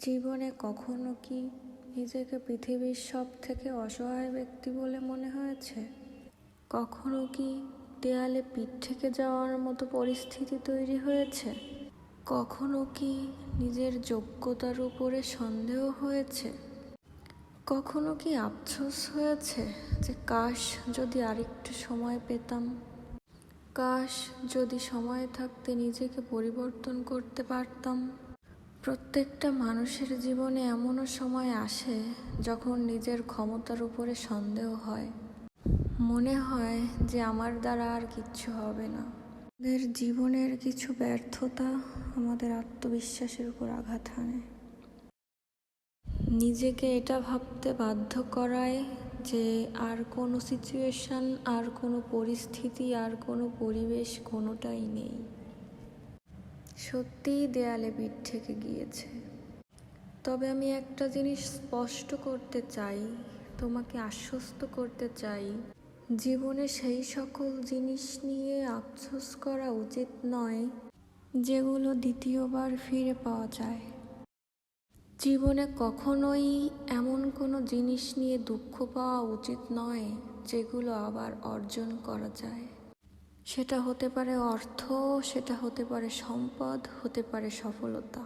জীবনে কখনো কি নিজেকে পৃথিবীর সব থেকে অসহায় ব্যক্তি বলে মনে হয়েছে? কখনো কি দেয়ালে পিঠ থেকে যাওয়ার মতো পরিস্থিতি তৈরি হয়েছে? কখনো কি নিজের যোগ্যতার উপরে সন্দেহ হয়েছে? কখনো কি আফসোস হয়েছে যে কাশ যদি আরেকটু সময় পেতাম, কাশ যদি সময় থাকতে নিজেকে পরিবর্তন করতে পারতাম? প্রত্যেকটা মানুষের জীবনে এমনও সময় আসে যখন নিজের ক্ষমতার উপরে সন্দেহ হয়, মনে হয় যে আমার দ্বারা আর কিচ্ছু হবে না। আমাদের জীবনের কিছু ব্যর্থতা আমাদের আত্মবিশ্বাসের উপর আঘাত হানে, নিজেকে এটা ভাবতে বাধ্য করায় যে আর কোনো সিচুয়েশন, আর কোনো পরিস্থিতি, আর কোনো পরিবেশ কোনোটাই নেই। সত্যিই দেয়ালে পিঠ থেকে গিয়েছে। তবে আমি একটা জিনিস স্পষ্ট করতে চাই, তোমাকে আশ্বস্ত করতে চাই, জীবনে সেই সকল জিনিস নিয়ে আফসোস করা উচিত নয় যেগুলো দ্বিতীয়বার ফিরে পাওয়া যায়। জীবনে কখনোই এমন কোনো জিনিস নিয়ে দুঃখ পাওয়া উচিত নয় যেগুলো আবার অর্জন করা যায়। সেটা হতে পারে অর্থ, সেটা হতে পারে সম্পদ, হতে পারে সফলতা।